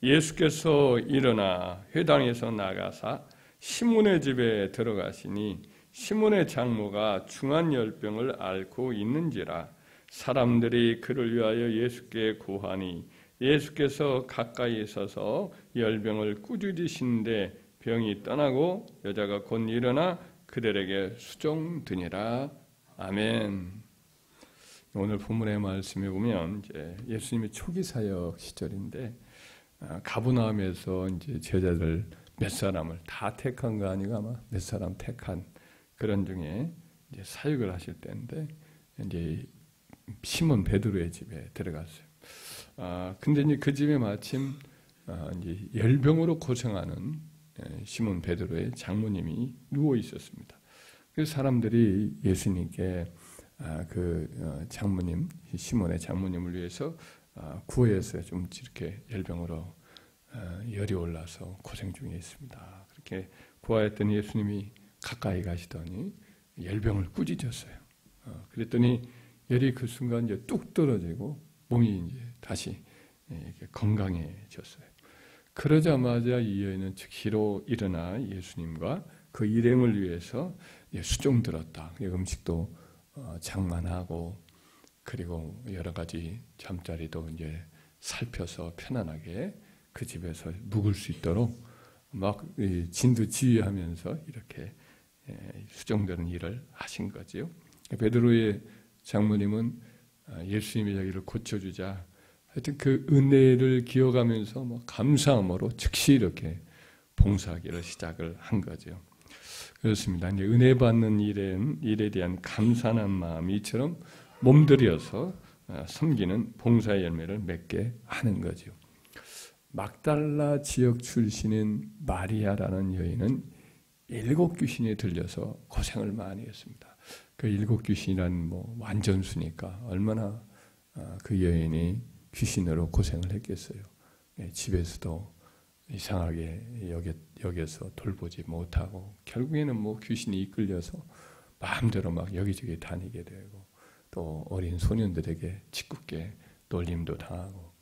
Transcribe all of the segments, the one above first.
예수께서 일어나 회당에서 나가사 시몬의 집에 들어가시니 시몬의 장모가 중한 열병을 앓고 있는지라. 사람들이 그를 위하여 예수께 구하니 예수께서 가까이 서서 열병을 꾸짖으시는데 병이 떠나고 여자가 곧 일어나 그들에게 수종드니라. 아멘. 오늘 본문의 말씀에 보면 이제 예수님의 초기 사역 시절인데 가버나움에서 이제 제자들 몇 사람을 다 택한 거 아니고 아마 몇 사람 택한 그런 중에 이제 사역을 하실 때인데 이제 시몬 베드로의 집에 들어갔어요. 근데 이제 그 집에 마침 이제 열병으로 고생하는 시몬 베드로의 장모님이 누워 있었습니다. 그래서 사람들이 예수님께 장모님 시몬의 장모님을 위해서 구해서 좀 이렇게 열병으로 열이 올라서 고생 중에 있습니다. 그렇게 구하였더니 예수님이 가까이 가시더니 열병을 꾸짖었어요. 그랬더니 열이 그 순간 이제 뚝 떨어지고 몸이 이제 다시 건강해졌어요. 그러자마자 이 여인은 즉시로 일어나 예수님과 그 일행을 위해서 수종들었다. 음식도 장만하고 그리고 여러 가지 잠자리도 이제 살펴서 편안하게 그 집에서 묵을 수 있도록 막 진두지휘하면서 이렇게 수종되는 일을 하신 거지요. 베드로의 장모님은 예수님이 자기를 고쳐주자 하여튼 그 은혜를 기억하면서 뭐 감사함으로 즉시 이렇게 봉사하기를 시작을 한 거죠. 그렇습니다. 이제 은혜 받는 일에 대한 감사한 마음이 이처럼 몸들여서 섬기는 봉사의 열매를 맺게 하는 거죠. 막달라 지역 출신인 마리아라는 여인은 7 귀신이 들려서 고생을 많이 했습니다. 그 7 귀신이란 뭐 완전수니까 얼마나 그 여인이 귀신으로 고생을 했겠어요. 집에서도 이상하게 여겨서 돌보지 못하고 결국에는 뭐 귀신이 이끌려서 마음대로 막 여기저기 다니게 되고 또 어린 소년들에게 짓궂게 놀림도 당하고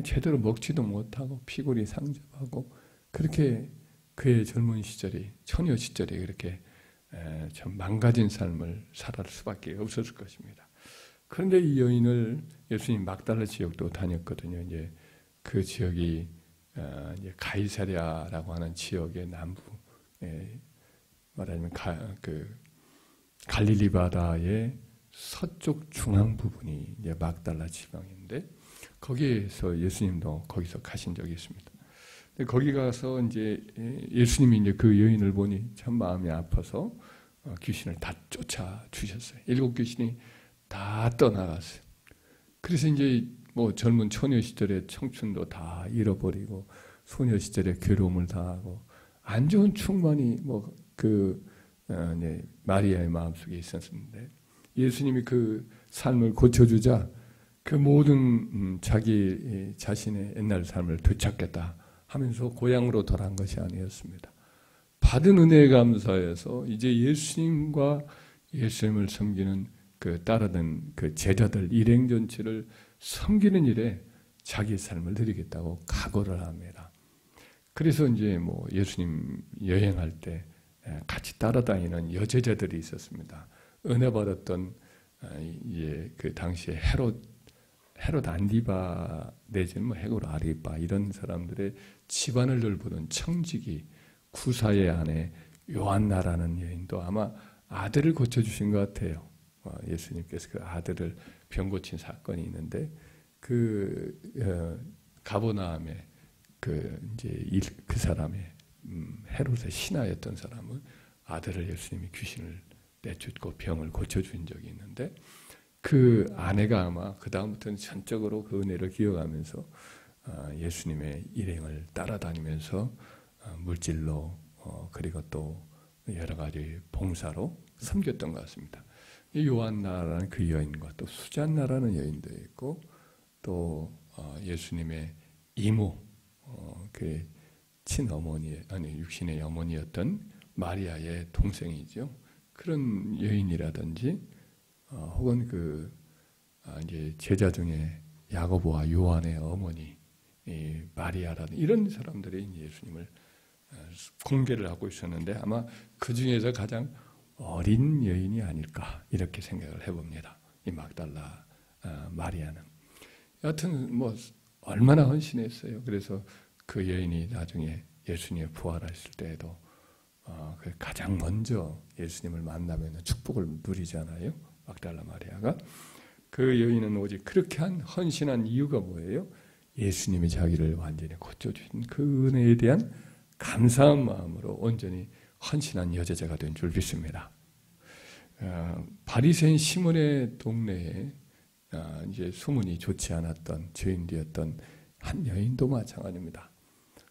제대로 먹지도 못하고 피골이 상접하고 그렇게 그의 젊은 시절이 처녀 시절이 그렇게 참 망가진 삶을 살아갈 수밖에 없었을 것입니다. 그런데 이 여인을 예수님 막달라 지역도 다녔거든요. 이제 그 지역이 이제 가이사랴라고 하는 지역의 남부, 말하자면 갈릴리 바다의 서쪽 중앙 부분이 이제 막달라 지방인데 거기에서 예수님도 거기서 가신 적이 있습니다. 근데 거기 가서 이제 예수님이 이제 그 여인을 보니 참 마음이 아파서 귀신을 다 쫓아 주셨어요. 7 귀신이 다 떠나갔어요. 그래서 이제 뭐 젊은 처녀 시절의 청춘도 다 잃어버리고 소녀 시절의 괴로움을 당하고 안 좋은 충만이 마리아의 마음속에 있었는데 예수님이 그 삶을 고쳐주자 그 모든 자기 자신의 옛날 삶을 되찾겠다 하면서 고향으로 돌아간 것이 아니었습니다. 받은 은혜에 감사해서 이제 예수님과 예수님을 섬기는 그 따르던 그 제자들 일행 전체를 섬기는 일에 자기 삶을 드리겠다고 각오를 합니다. 그래서 이제 뭐 예수님 여행할 때 같이 따라다니는 여제자들이 있었습니다. 은혜 받았던 그 당시에 헤롯 안디바 내지는 뭐 헤롯 아리바 이런 사람들의 집안을 돌보던 청지기 구사의 아내 요한나라는 여인도 아마 아들을 고쳐주신 것 같아요. 예수님께서 그 아들을 병 고친 사건이 있는데 가버나움에 그 사람의 헤롯의 신하였던 사람은 아들을 예수님이 귀신을 내쫓고 병을 고쳐준 적이 있는데 그 아내가 아마 그 다음부터는 전적으로 그 은혜를 기억하면서 예수님의 일행을 따라다니면서 물질로 그리고 또 여러 가지 봉사로 섬겼던 것 같습니다. 이 요한나라는 그 여인과 또 수잔나라는 여인도 있고 또 예수님의 이모 그 친어머니 아니 육신의 어머니였던 마리아의 동생이죠. 그런 여인이라든지 혹은 이제 제자 중에 야고보와 요한의 어머니 이 마리아라든 이런 사람들이 예수님을 공개를 하고 있었는데 아마 그 중에서 가장 어린 여인이 아닐까 이렇게 생각을 해봅니다. 이 막달라 마리아는 여하튼 뭐 얼마나 헌신했어요. 그래서 그 여인이 나중에 예수님의 부활하실 때에도 가장 먼저 예수님을 만나면 축복을 누리잖아요. 막달라 마리아가. 그 여인은 오직 그렇게 헌신한 이유가 뭐예요? 예수님이 자기를 완전히 고쳐주신 그 은혜에 대한 감사한 마음으로 온전히 헌신한 여자가 된 줄 믿습니다. 바리새인 시몬의 동네에 이제 소문이 좋지 않았던 죄인되었던 한 여인도 마찬가지입니다.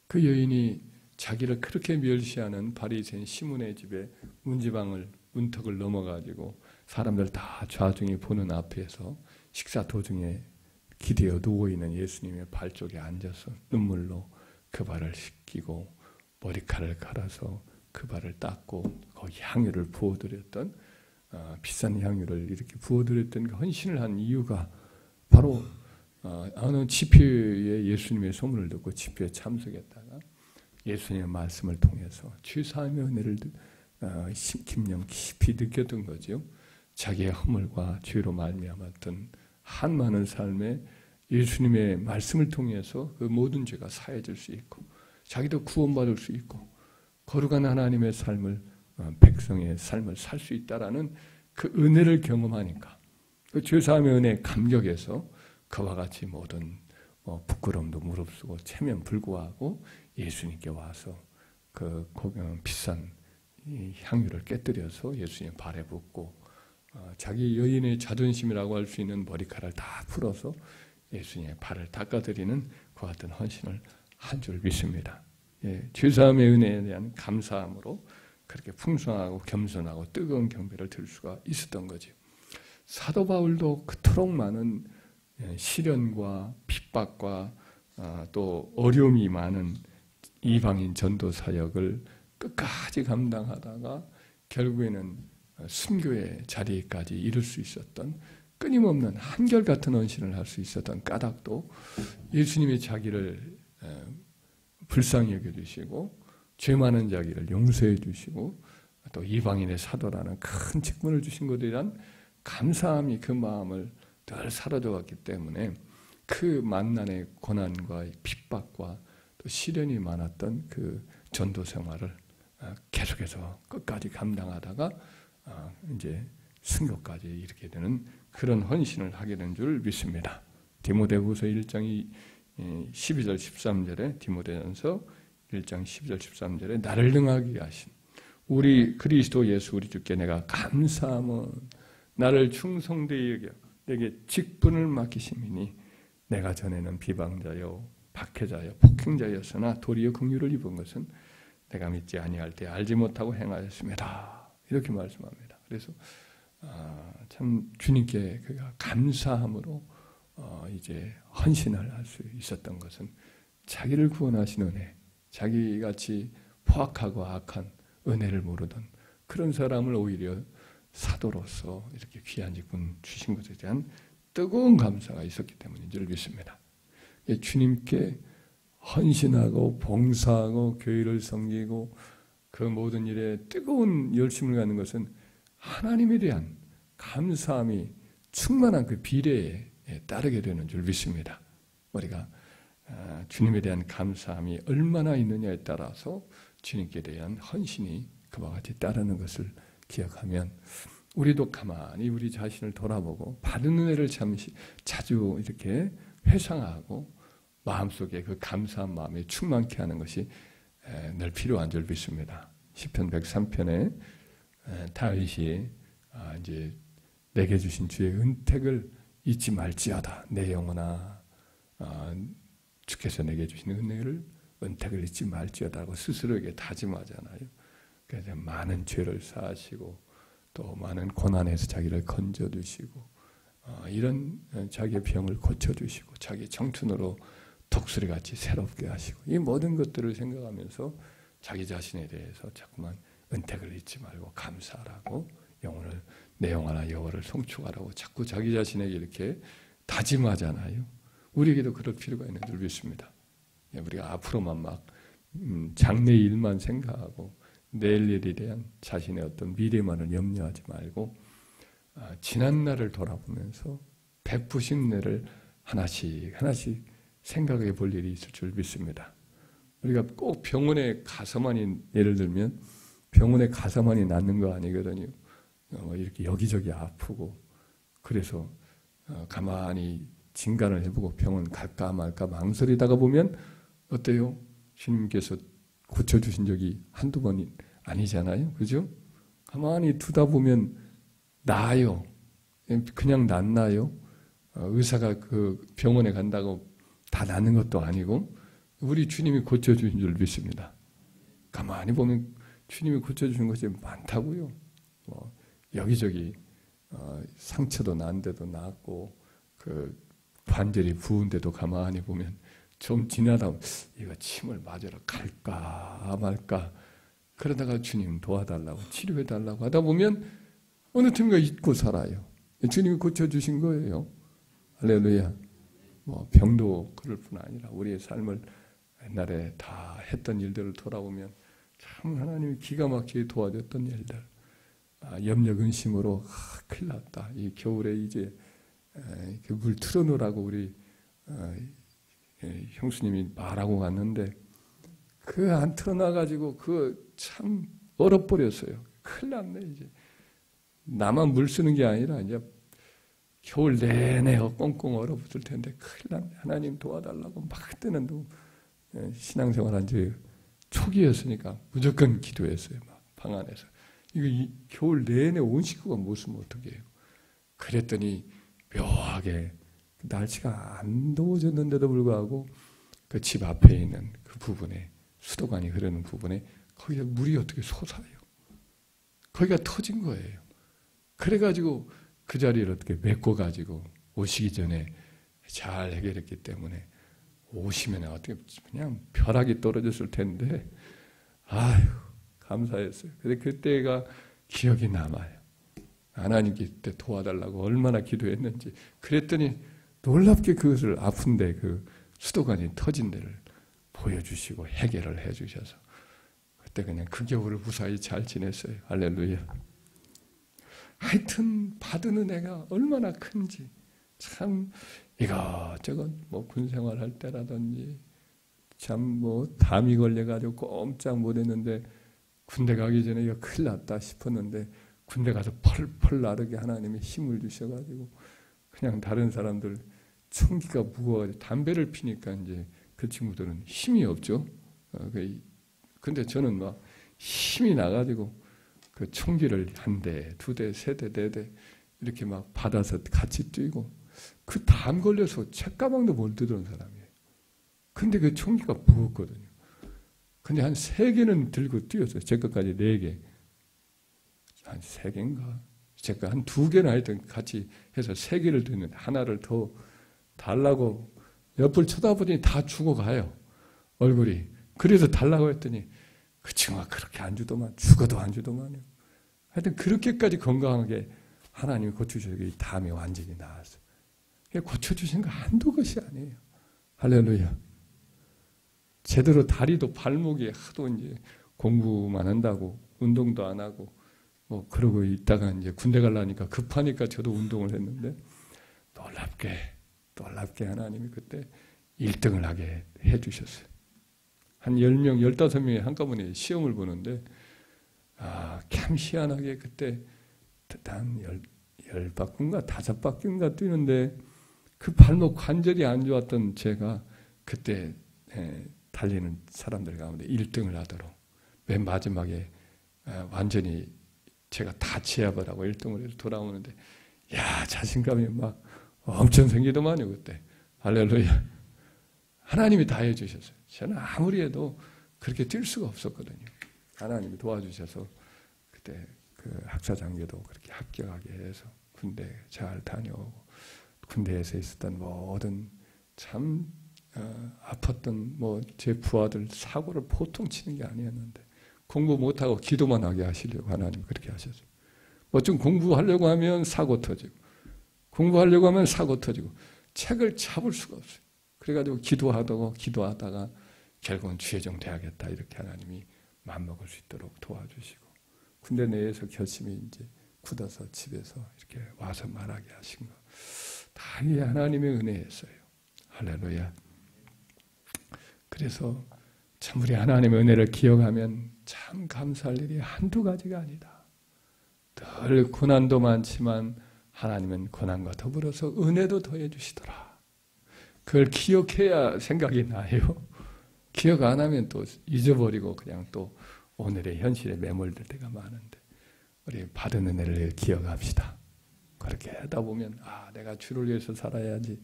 그 여인이 자기를 그렇게 멸시하는 바리새인 시몬의 집에 문턱을 넘어가지고 사람들 다 좌중에 보는 앞에서 식사 도중에 기대어 누워있는 예수님의 발 쪽에 앉아서 눈물로 그 발을 씻기고 머리카락을 갈아서 그 발을 닦고 거기 향유를 부어드렸던 비싼 향유를 이렇게 부어드렸던 그 헌신을 한 이유가 바로 어느 집회에 예수님의 소문을 듣고 집회에 참석했다가 예수님의 말씀을 통해서 죄사함의 은혜를 심령 깊이 느꼈던 거죠. 자기의 허물과 죄로 말미암았던 한 많은 삶에 예수님의 말씀을 통해서 그 모든 죄가 사해질 수 있고 자기도 구원받을 수 있고 거룩한 하나님의 삶을 백성의 삶을 살 수 있다라는 그 은혜를 경험하니까 그 죄사함의 은혜에 감격해서 그와 같이 모든 부끄러움도 무릅쓰고 체면 불구하고 예수님께 와서 그 비싼 향유를 깨뜨려서 예수님 발에 붓고 자기 여인의 자존심이라고 할 수 있는 머리카락을 다 풀어서 예수님의 발을 닦아드리는 그 같은 헌신을 한 줄 믿습니다. 죄사함의 은혜에 대한 감사함으로 그렇게 풍성하고 겸손하고 뜨거운 경배를 드릴 수가 있었던 거죠. 사도 바울도 그토록 많은 시련과 핍박과 또 어려움이 많은 이방인 전도 사역을 끝까지 감당하다가 결국에는 순교의 자리까지 이룰 수 있었던 끊임없는 한결같은 헌신을 할 수 있었던 까닭도 예수님이 자기를 불쌍히 여겨주시고 죄 많은 자기를 용서해 주시고 또 이방인의 사도라는 큰 직분을 주신 것에 대한 감사함이 그 마음을 늘 사로잡았기 때문에 그 만난의 고난과 핍박과 또 시련이 많았던 그 전도 생활을 계속해서 끝까지 감당하다가 이제 순교까지 이르게 되는 그런 헌신을 하게 된 줄 믿습니다. 디모데후서 1장 12절 13절에 디모데전서 1장 12절 13절에 나를 능하게 하신 우리 그리스도 예수 우리 주께 내가 감사함은 나를 충성되이 여겨 내게 직분을 맡기심이니 내가 전에는 비방자요 박해자요 폭행자였으나 도리어 긍휼을 입은 것은 내가 믿지 아니할 때 알지 못하고 행하였습니다. 이렇게 말씀합니다. 그래서 참 주님께 그가 감사함으로 이제 헌신을 할 수 있었던 것은 자기를 구원하신 은혜, 자기같이 포악하고 악한 은혜를 모르던 그런 사람을 오히려 사도로서 이렇게 귀한 직분 주신 것에 대한 뜨거운 감사가 있었기 때문인 줄 믿습니다. 주님께 헌신하고 봉사하고 교회를 섬기고 그 모든 일에 뜨거운 열심을 갖는 것은 하나님에 대한 감사함이 충만한 그 비례에 따르게 되는 줄 믿습니다. 우리가 주님에 대한 감사함이 얼마나 있느냐에 따라서 주님께 대한 헌신이 그와 같이 따르는 것을 기억하면 우리도 가만히 우리 자신을 돌아보고 받은 은혜를 자주 이렇게 회상하고 마음속에 그 감사한 마음이 충만케 하는 것이 늘 필요한 줄 믿습니다. 시편 103편에 다윗이 이제 내게 주신 주의 은택을 잊지 말지어다. 내 영혼아 주께서 내게 주신 은택을 잊지 말지어다고 스스로에게 다짐하잖아요. 그래서 많은 죄를 사하시고 또 많은 고난에서 자기를 건져주시고 이런 자기의 병을 고쳐주시고 자기 청춘으로 독수리같이 새롭게 하시고 이 모든 것들을 생각하면서 자기 자신에 대해서 자꾸만 은택을 잊지 말고 감사하라고 내 영혼아 여호와를 송축하라고 자꾸 자기 자신에게 이렇게 다짐하잖아요. 우리에게도 그럴 필요가 있는 줄 믿습니다. 우리가 앞으로만 막 장래 일만 생각하고 내일 일에 대한 자신의 어떤 미래만을 염려하지 말고 지난 날을 돌아보면서 베푸신 내를 하나씩 하나씩 생각해 볼 일이 있을 줄 믿습니다. 우리가 꼭 병원에 가서만이, 예를 들면 병원에 가서만이 낫는 거 아니거든요. 이렇게 여기저기 아프고 그래서 가만히 진간을 해보고 병원 갈까 말까 망설이다가 보면 어때요? 주님께서 고쳐주신 적이 한두 번이 아니잖아요. 그죠? 가만히 두다 보면 나아요. 그냥 낫나요? 의사가 그 병원에 간다고 다 낫는 것도 아니고 우리 주님이 고쳐주신 줄 믿습니다. 가만히 보면 주님이 고쳐주신 것이 많다고요. 여기저기 상처도 난 데도 낫고 그 관절이 부은 데도 가만히 보면 좀 지나다 보면 이거 침을 맞으러 갈까 말까 그러다가 주님 도와달라고 치료해달라고 하다 보면 어느 틈인가 잊고 살아요. 주님이 고쳐주신 거예요. 할렐루야. 병도 그럴 뿐 아니라 우리의 삶을 옛날에 다 했던 일들을 돌아보면 참 하나님이 기가 막히게 도와줬던 일들. 염려 근심으로 큰일 났다. 이 겨울에 이제 물 틀어놓으라고 우리 형수님이 말하고 갔는데 그 안 틀어놔가지고 그 참 얼어버렸어요. 큰일 났네 이제. 나만 물 쓰는 게 아니라 이제 겨울 내내 꽁꽁 얼어붙을 텐데 큰일 났네. 하나님 도와달라고 막 그때는 또 신앙생활한 지 초기였으니까 무조건 기도했어요. 막 방 안에서. 이거 겨울 내내 온 식구가 못 쓰면 어떡해요. 그랬더니 묘하게 날씨가 안 더워졌는데도 불구하고 그 집 앞에 있는 그 부분에 수도관이 흐르는 부분에 거기에 물이 어떻게 솟아요. 거기가 터진 거예요. 그래가지고 그 자리를 어떻게 메꿔가지고 오시기 전에 잘 해결했기 때문에 오시면 어떻게 그냥 벼락이 떨어졌을 텐데 아유 감사했어요. 근데 그때가 기억이 남아요. 하나님께 그때 도와달라고 얼마나 기도했는지. 그랬더니 놀랍게 그것을 아픈데 그 수도관이 터진 데를 보여주시고 해결을 해주셔서 그때 그냥 그 겨울을 무사히 잘 지냈어요. 할렐루야. 하여튼 받은 은혜가 얼마나 큰지 참 이것저것 군생활 할 때라든지 참 담이 걸려가지고 꼼짝 못했는데 군대 가기 전에 이거 큰일 났다 싶었는데 군대 가서 펄펄 나르게 하나님이 힘을 주셔가지고 그냥 다른 사람들 총기가 무거워가지고 담배를 피니까 이제 그 친구들은 힘이 없죠. 근데 저는 막 힘이 나가지고 그 총기를 한 대, 두 대, 세 대, 네 대 이렇게 막 받아서 같이 뛰고 그 담 걸려서 책가방도 못 들던 사람이에요. 근데 그 총기가 무겁거든요. 근데 한 3개는 들고 뛰었어요. 제 것까지 4개. 한 3개인가? 제가 한 2개나 하여튼 같이 해서 3개를 듣는데 하나를 더 달라고 옆을 쳐다보더니 다 죽어가요. 얼굴이. 그래서 달라고 했더니 그 친구가 그렇게 안 주더만 죽어도 안 주더만요. 하여튼 그렇게까지 건강하게 하나님이 고쳐주셔서 이 담이 완전히 나았어요. 고쳐주신 거 한두 것이 아니에요. 할렐루야. 제대로 다리도 발목이 하도 이제 공부만 한다고 운동도 안 하고 그러고 있다가 이제 군대 가려니까 급하니까 저도 운동을 했는데 놀랍게 하나님이 그때 1등을 하게 해주셨어요. 한 10명, 15명이 한꺼번에 시험을 보는데 참 희한하게 그때 한 10바퀴인가 5바퀴인가 뛰는데 그 발목 관절이 안 좋았던 제가 그때 달리는 사람들 가운데 1등을 하도록 맨 마지막에 완전히 제가 다 제압을 하고 1등을 해서 돌아오는데 야 자신감이 막 엄청 생기더만요. 그때 할렐루야. 하나님이 다 해주셨어요. 저는 아무리 해도 그렇게 뛸 수가 없었거든요. 하나님이 도와주셔서 그때 그 학사장교도 그렇게 합격하게 해서 군대 잘 다녀오고 군대에서 있었던 모든 참 아팠던 제 부하들 사고를 보통 치는 게 아니었는데 공부 못하고 기도만 하게 하시려고 하나님 그렇게 하셨어요. 좀 공부하려고 하면 사고 터지고 공부하려고 하면 사고 터지고 책을 잡을 수가 없어요. 그래가지고 기도하다가 결국은 주의 종 돼야겠다 이렇게 하나님이 마음먹을 수 있도록 도와주시고 군대 내에서 결심이 이제 굳어서 집에서 이렇게 와서 말하게 하신 거 다 이 하나님의 은혜였어요. 할렐루야. 그래서 참 우리 하나님의 은혜를 기억하면 참 감사할 일이 한두 가지가 아니다. 늘 고난도 많지만 하나님은 고난과 더불어서 은혜도 더해 주시더라. 그걸 기억해야 생각이 나요. 기억 안 하면 또 잊어버리고 그냥 또 오늘의 현실에 매몰될 때가 많은데 우리 받은 은혜를 기억합시다. 그렇게 하다 보면 내가 주를 위해서 살아야지,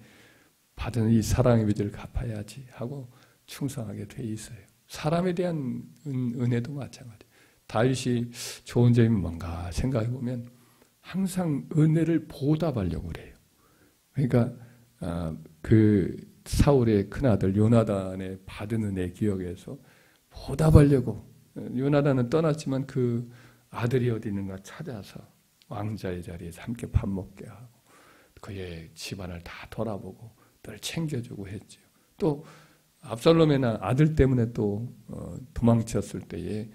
받은 이 사랑의 빚을 갚아야지 하고 충성하게 돼 있어요. 사람에 대한 은혜도 마찬가지. 다윗이 좋은 점이 뭔가 생각해 보면 항상 은혜를 보답하려고 그래요. 그러니까 그 사울의 큰아들 요나단의 받은 은혜 기억해서 보답하려고, 요나단은 떠났지만 그 아들이 어디 있는가 찾아서 왕자의 자리에서 함께 밥 먹게 하고 그의 집안을 다 돌아보고 늘 챙겨주고 했죠. 또 압살롬의 아들 때문에 또 도망쳤을 때에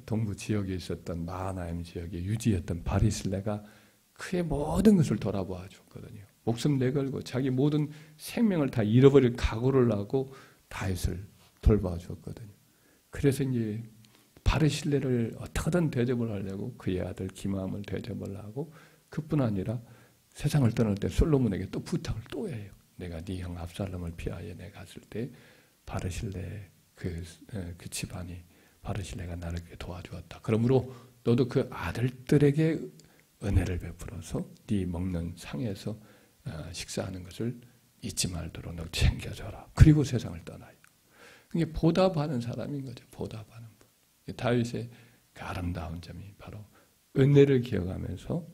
동부 지역에 있었던 마하나임 지역의 유지였던 바리실레가 그의 모든 것을 돌아보아 줬거든요. 목숨 내걸고 자기 모든 생명을 다 잃어버릴 각오를 하고 다윗을 돌봐 줬거든요. 그래서 이제 바리실레를 어떻게든 대접을 하려고 그의 아들 기므함을 대접을 하고, 그뿐 아니라 세상을 떠날 때 솔로몬에게 또 부탁을 또 해요. 내가 네 형 압살롬을 피하여 내가 갔을 때 바르실레 그 집안이 바르실레가 나를 도와주었다. 그러므로 너도 그 아들들에게 은혜를 베풀어서 네 먹는 상에서 식사하는 것을 잊지 말도록 너 챙겨줘라. 그리고 세상을 떠나요. 이게 보답하는 사람인 거죠. 보답하는 분. 다윗의 그 아름다운 점이 바로 은혜를 기억하면서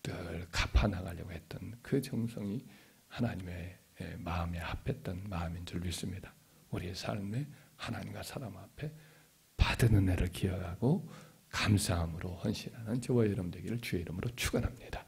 늘 갚아나가려고 했던 그 정성이 하나님의 마음에 합했던 마음인 줄 믿습니다. 우리의 삶에 하나님과 사람 앞에 받은 은혜를 기억하고 감사함으로 헌신하는 저와 여러분 되기를 주의 이름으로 축원합니다.